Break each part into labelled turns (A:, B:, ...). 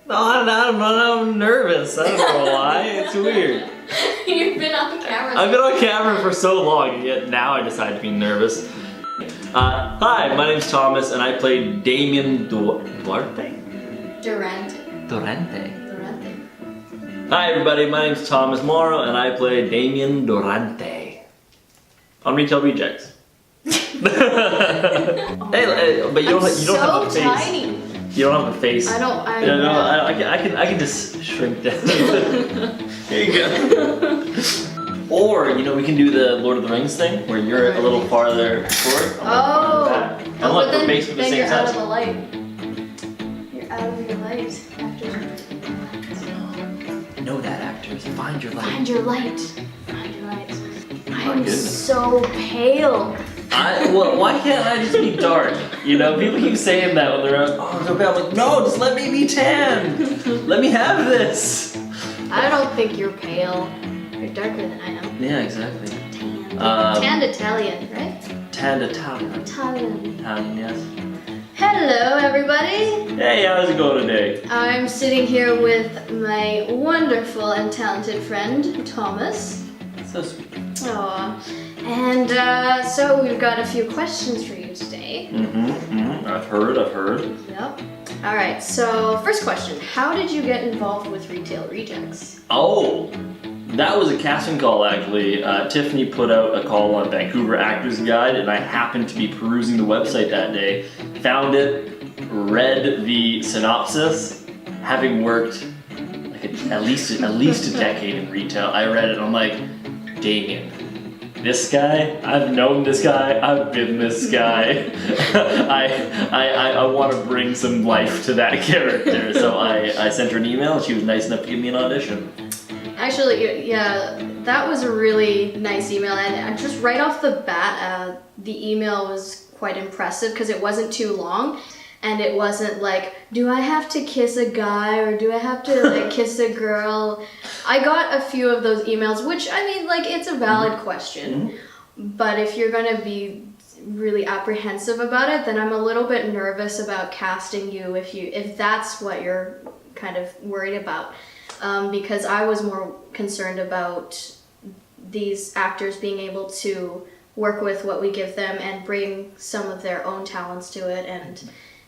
A: No, I'm nervous. I don't know why. It's weird.
B: You've been on camera.
A: I've been on camera for so long, and yet now I decided to be nervous. Hi, my name's Thomas, and I played Damien Durante. Hi, everybody. My name's Tomas Mauro, and I play Damien Durante on Retail Rejects. Hey, but you don't have a face.
B: Tiny.
A: You don't have a face.
B: I
A: can just shrink down. Here you go. Or, we can do the Lord of the Rings thing, where you're a little farther forward. And look, we're basically the same size.
B: You're out of the light. You're out of your light.
A: Know that, actors. Find your light.
B: Find your light. Find your light. I'm so pale.
A: Well, why can't I just be dark? People keep saying that when they're out, oh, so pale. I'm like, no, just let me be tan. Let me have this.
B: I don't think you're pale. You're darker than I am.
A: Yeah, exactly.
B: Tanned Italian, right?
A: Tanned Italian.
B: Italian,
A: yes.
B: Hello, everybody.
A: Hey, how's it going today?
B: I'm sitting here with my wonderful and talented friend, Thomas.
A: So sweet.
B: Aww. And so we've got a few questions for you today.
A: I've heard.
B: Yep. All right, so first question. How did you get involved with Retail Rejects?
A: Oh, that was a casting call, actually. Tiffany put out a call on Vancouver Actors Guide, and I happened to be perusing the website that day, found it, read the synopsis, having worked like at least a decade in retail. I read it, and I'm like, Damien. This guy, I've known this guy, I've been this guy. I want to bring some life to that character. So I sent her an email, and she was nice enough to give me an audition.
B: Actually, yeah, that was a really nice email, and just right off the bat, the email was quite impressive because it wasn't too long, and it wasn't like, do I have to kiss a guy or do I have to kiss a girl? I got a few of those emails, which it's a valid question, but if you're gonna be really apprehensive about it, then I'm a little bit nervous about casting you if that's what you're kind of worried about. Because I was more concerned about these actors being able to work with what we give them and bring some of their own talents to it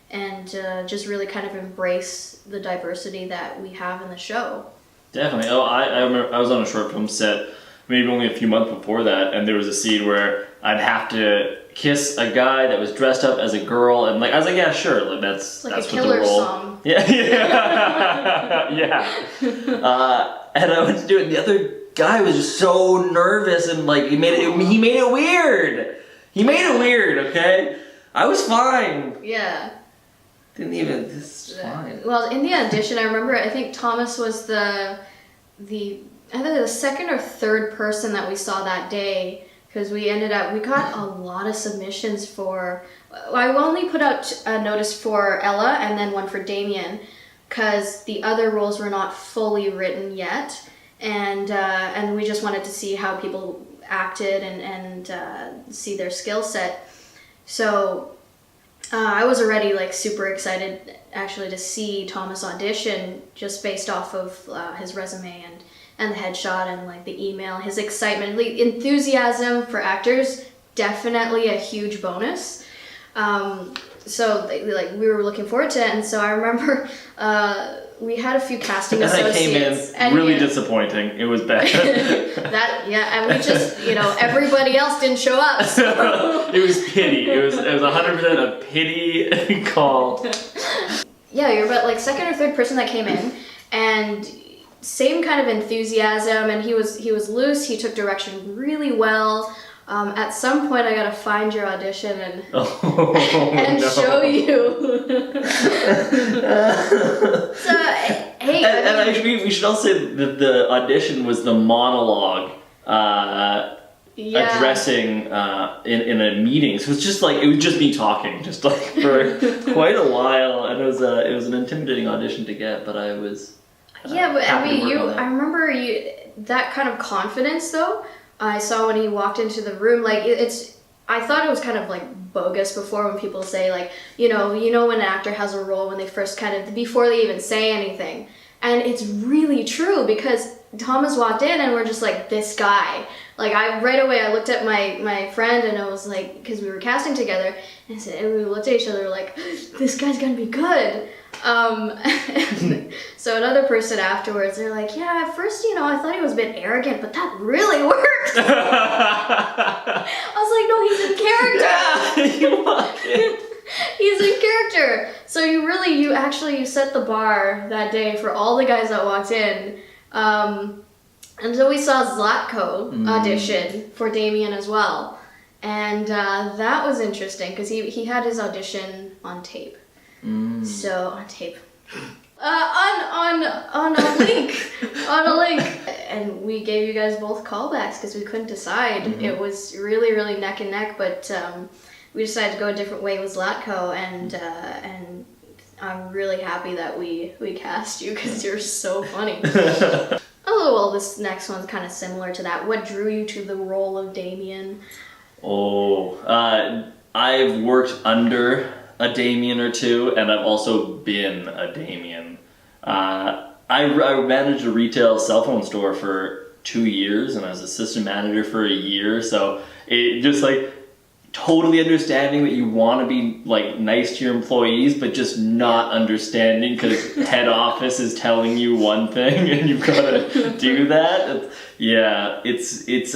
B: and just really kind of embrace the diversity that we have in the show. Definitely.
A: Oh, I remember I was on a short film set maybe only a few months before that, and there was a scene where I'd have to kiss a guy that was dressed up as a girl, and I was like, yeah, sure, that's
B: like
A: that's
B: a Killer
A: what the role.
B: Song.
A: Yeah. And I went to do it, and the other guy was just so nervous, and he made it weird. He made it weird, okay? I was fine.
B: Yeah.
A: This is fine.
B: Well, in the audition, I remember, I think Thomas was the second or third person that we saw that day, because we got a lot of submissions I only put out a notice for Ella and then one for Damien, because the other roles were not fully written yet, and we just wanted to see how people acted and see their skill set. So I was already super excited actually to see Thomas audition, just based off of his resume and the headshot and the email, his excitement, enthusiasm for actors, definitely a huge bonus. So we were looking forward to it, and so I remember we had a few casting associates.
A: And I came in really disappointing. It was bad.
B: And we just, everybody else didn't show up. So.
A: It was pity. It was 100% a pity call.
B: Yeah, you're about second or third person that came in, and same kind of enthusiasm, and he was loose. He took direction really well. At some point, I gotta find your audition and show you. So hey,
A: and actually, we should also say that the audition was the monologue addressing in a meeting. So it was just me talking, for quite a while, and it was an intimidating audition to get, but I was.
B: I remember that kind of confidence though. I saw when he walked into the room, I thought it was kind of like bogus before when people say like, you know when an actor has a role when they first kind of, before they even say anything. And it's really true because Thomas walked in and we're just like, this guy. Like right away I looked at my friend and I was like, because we were casting together, and we looked at each other like, this guy's gonna be good. So another person afterwards, they're like, yeah, at first, I thought he was a bit arrogant, but that really worked. I was like, no, he's in character.
A: Yeah,
B: He's in character. So you actually set the bar that day for all the guys that walked in. And so we saw Zlatko audition for Damien as well. And that was interesting because he had his audition on tape. So on tape. On a link. On a link. And we gave you guys both callbacks because we couldn't decide. It was really, really neck and neck, but we decided to go a different way with Zlatko, and I'm really happy that we cast you because you're so funny. Oh, well, this next one's kind of similar to that. What drew you to the role of Damien?
A: I've worked under a Damien or two, and I've also been a Damien. I managed a retail cell phone store for 2 years, and I was assistant manager for a year, so it just like totally understanding that you want to be like nice to your employees, but just not understanding because head office is telling you one thing and you've got to do that. It's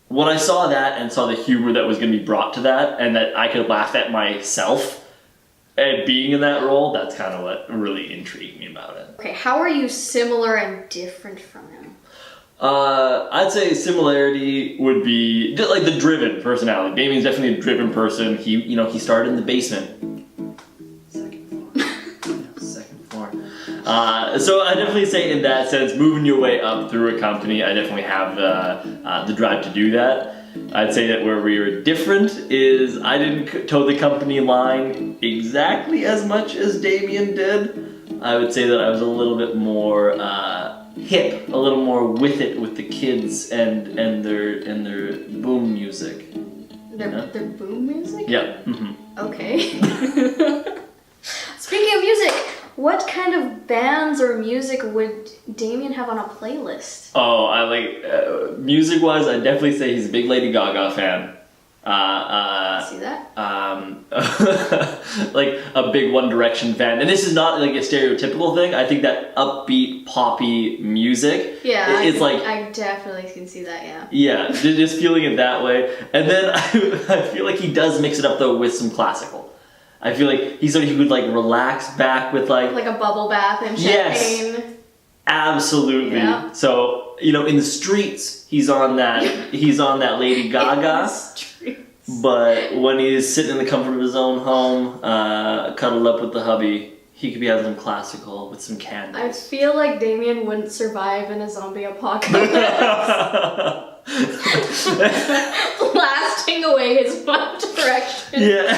A: when I saw that and saw the humor that was going to be brought to that, and that I could laugh at myself and being in that role, that's kind of what really intrigued me about it.
B: Okay, how are you similar and different from him?
A: I'd say similarity would be just like the driven personality. Damien's definitely a driven person. He started in the basement. Second floor. So I definitely say in that sense, moving your way up through a company, I definitely have the drive to do that. I'd say that where we were different is I didn't toe the company line exactly as much as Damien did. I would say that I was a little bit more hip, a little more with it with the kids and their boom music.
B: Their boom music?
A: Yeah.
B: Okay. Speaking of music, what kind of bands or music would Damien have on a playlist?
A: Oh, I like music-wise, I'd definitely say he's a big Lady Gaga fan.
B: See that?
A: Like a big One Direction fan, and this is not like a stereotypical thing. I think that upbeat poppy music, it's like
B: I definitely can see that.
A: Yeah, just feeling it that way, and then I feel like he does mix it up though with some classical. I feel like he's somebody who would like relax back with like
B: a bubble bath and champagne.
A: Yes, absolutely.
B: Yeah.
A: So in the streets, he's on that Lady Gaga. But when he's sitting in the comfort of his own home, cuddled up with the hubby, he could be having some classical with some candles.
B: I feel like Damien wouldn't survive in a zombie apocalypse. Blasting away his One Direction.
A: Yeah.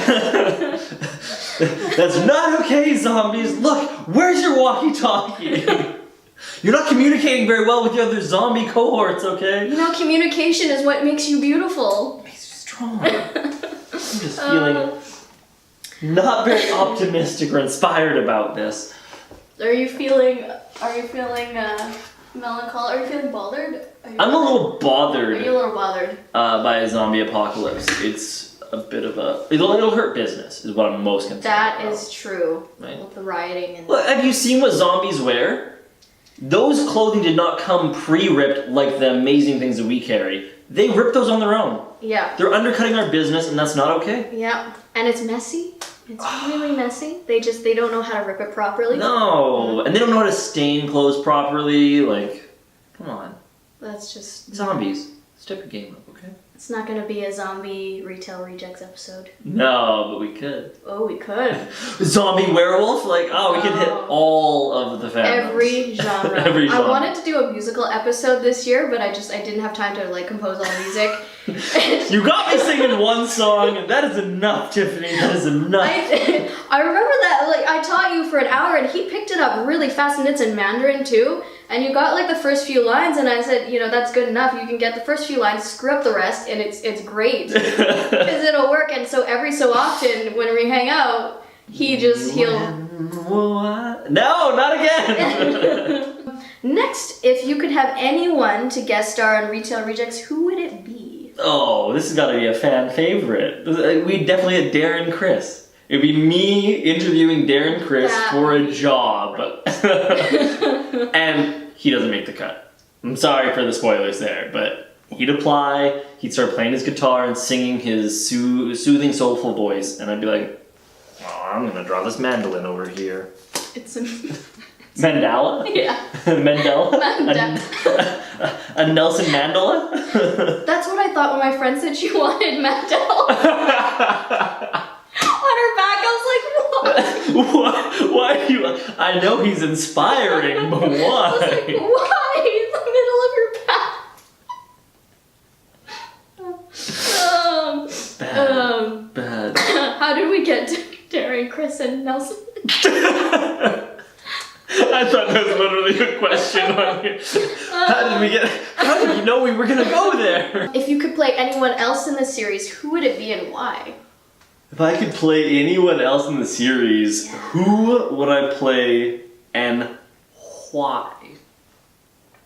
A: That's not okay, zombies. Look, where's your walkie-talkie? You're not communicating very well with your other zombie cohorts, okay?
B: Communication is what makes you beautiful.
A: I'm just feeling not very optimistic or inspired about this.
B: Are you feeling melancholy? Are you feeling bothered?
A: I'm a little bothered.
B: Are you a little bothered?
A: By a zombie apocalypse. It's a bit of it'll hurt business is what I'm most concerned about.
B: That is true.
A: Right?
B: With the rioting and...
A: Look, have you seen what zombies wear? Those clothing did not come pre-ripped like the amazing things that we carry. They ripped those on their own.
B: Yeah.
A: They're undercutting our business, and that's not okay.
B: Yeah. And it's messy. It's really messy. They don't know how to rip it properly.
A: No. And they don't know how to stain clothes properly. Like, come on.
B: That's just...
A: Zombies. Step your game up, okay?
B: It's not going to be a zombie retail rejects episode.
A: No, but we could.
B: Oh, we could.
A: Zombie werewolf? Like, we could hit all of the families.
B: Every genre.
A: Every genre.
B: I wanted to do a musical episode this year, but I didn't have time to like compose all the music.
A: You got me singing one song, and that is enough, Tiffany. That is enough.
B: I remember that, like, I taught you for an hour, and he picked it up really fast, and it's in Mandarin, too. And you got, like, the first few lines, and I said, you know, that's good enough. You can get the first few lines, screw up the rest, and it's great. Because it'll work. And so every so often, when we hang out, he'll...
A: No, not again!
B: Next, if you could have anyone to guest star on Retail Rejects, who would it be?
A: Oh, this has got to be a fan favorite. We definitely had Darren Criss. It'd be me interviewing Darren Criss for a job. And he doesn't make the cut. I'm sorry for the spoilers there, but he'd apply, he'd start playing his guitar and singing his soothing, soulful voice, and I'd be like, oh, I'm gonna draw this mandolin over here.
B: It's a...
A: Mandala?
B: Yeah.
A: Mandela? A Nelson Mandela?
B: That's what I thought when my friend said she wanted Mandela. On her back, I was like, what?
A: Why are you... I know he's inspiring, but why?
B: I was like, why? In the middle of your back.
A: Bad.
B: How did we get to Darren, Chris, and Nelson?
A: I thought that was literally a question. How did you know we were gonna go there?
B: If you could play anyone else in the series, who would it be and why?
A: If I could play anyone else in the series, who would I play and why?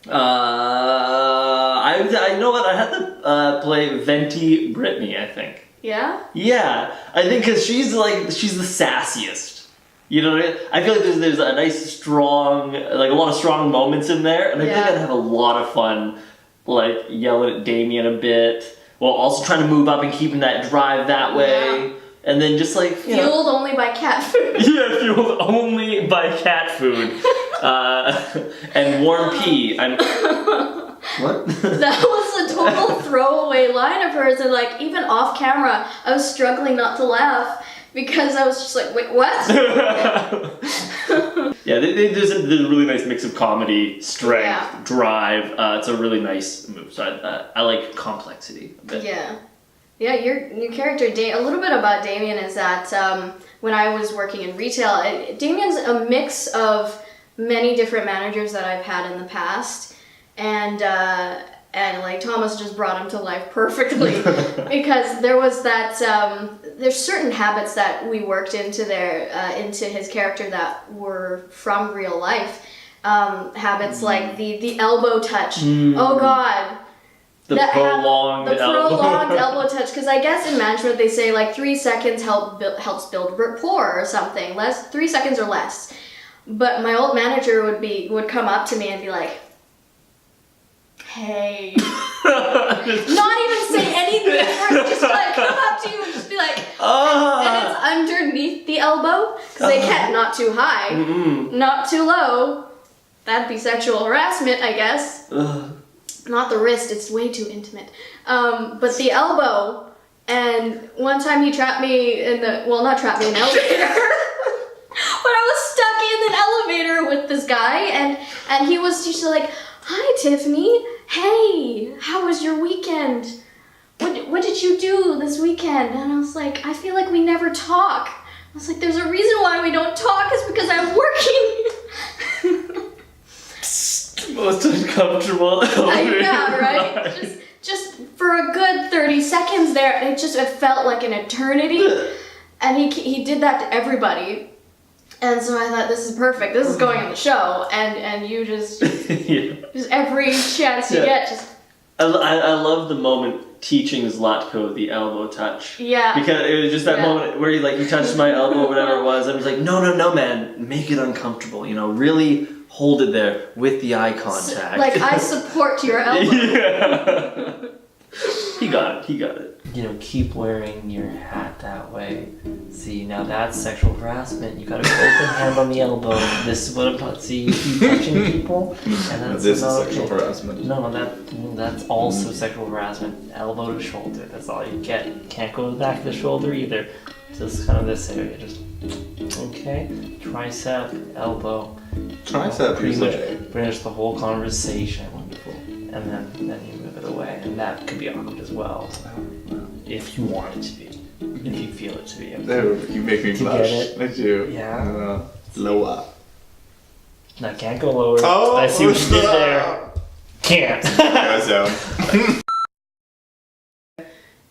A: I know what, I had to play Venti Brittany, I think.
B: Yeah?
A: Yeah, I think because she's the sassiest. You know what I mean? I feel like there's a nice strong, like a lot of strong moments in there, and I think I'd have a lot of fun, like yelling at Damien a bit, while also trying to move up and keeping that drive that way. Yeah. And then just like,
B: fueled only by cat food.
A: Yeah, fueled only by cat food. And warm pee. What? That
B: was a total throwaway line of hers, and like even off camera, I was struggling not to laugh because I was just like, wait, what?
A: Yeah, there's a really nice mix of comedy, strength, drive. It's a really nice move. So I like complexity a bit.
B: Yeah. Yeah, your character, a little bit about Damien is that when I was working in retail, Damien's a mix of many different managers that I've had in the past, and like Tomas just brought him to life perfectly because there was that there's certain habits that we worked into his character that were from real life, habits like the elbow touch. Oh God.
A: The prolonged
B: elbow touch, because I guess in management they say like 3 seconds helps build rapport or something, 3 seconds or less. But my old manager would come up to me and be like, "Hey," not even say anything first, just like come up to you and just be like, and it's underneath the elbow because they can't, not too high, not too low. That'd be sexual harassment, I guess. Not the wrist, it's way too intimate. But the elbow, and one time he trapped me not trapped me in an elevator, but I was stuck in an elevator with this guy, and he was just like, "Hi Tiffany, hey, how was your weekend? What did you do this weekend?" And I was like, "I feel like we never talk." I was like, "There's a reason why we don't talk, it's because I'm working."
A: Most uncomfortable.
B: Yeah, right? Just for a good 30 seconds there, it felt like an eternity. And he did that to everybody. And so I thought, this is perfect. This is going in the show. And you just every chance you get, just...
A: I love the moment teaching Zlatko the elbow touch.
B: Yeah.
A: Because it was just that moment where he touched my elbow, whatever it was. I was like, no, man, make it uncomfortable. Really hold it there with the eye contact.
B: Like, I support your elbow.
A: Yeah. He got it.
C: Keep wearing your hat that way. See, now that's sexual harassment. You gotta go open hand on the elbow. This is what I'm talking. See, you keep touching people, and that's
D: this is sexual harassment.
C: No, that's also sexual harassment. Elbow to shoulder. That's all you get. You can't go to the back of the shoulder either. Just kind of this area. Just okay. Tricep, elbow.
D: Tricep,
C: pretty much the whole conversation. Wonderful. And then you move it the way, and that could be awkward as well. If you want it to be. If you feel it to be.
D: Dude, you make me
C: To
D: blush.
C: get it?
D: I do.
C: Yeah.
D: Lower.
C: No, I can't go lower.
D: Oh,
C: I see what you did there. Can't.
D: Goes down.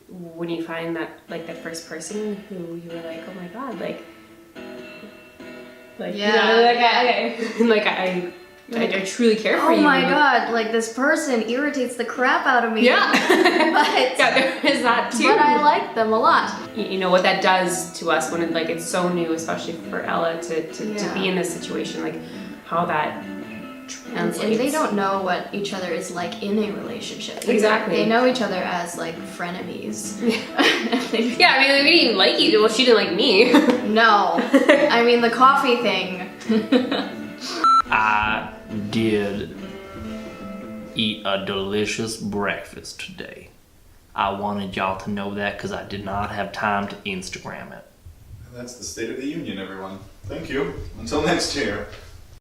E: When you find that, like, the first person who you were like, oh my god, like
B: Yeah.
E: you know, I truly care for
B: Oh
E: you.
B: my god, like this person irritates the crap out of me.
E: Yeah.
B: But
E: Yeah, there is that too.
B: but I like them a lot.
E: You know what that does to us when it's so new, especially for Ella to
B: Yeah.
E: be in this situation, like how that
B: And
E: translates.
B: they don't know what each other is like in a relationship.
E: Exactly.
B: They know each other as like frenemies.
E: Yeah, I mean, we didn't even like you. Well, she didn't like me.
B: No. I mean the coffee thing.
C: I did eat a delicious breakfast today. I wanted y'all to know that because I did not have time to Instagram it.
D: That's the State of the Union, everyone. Thank you. Until next year.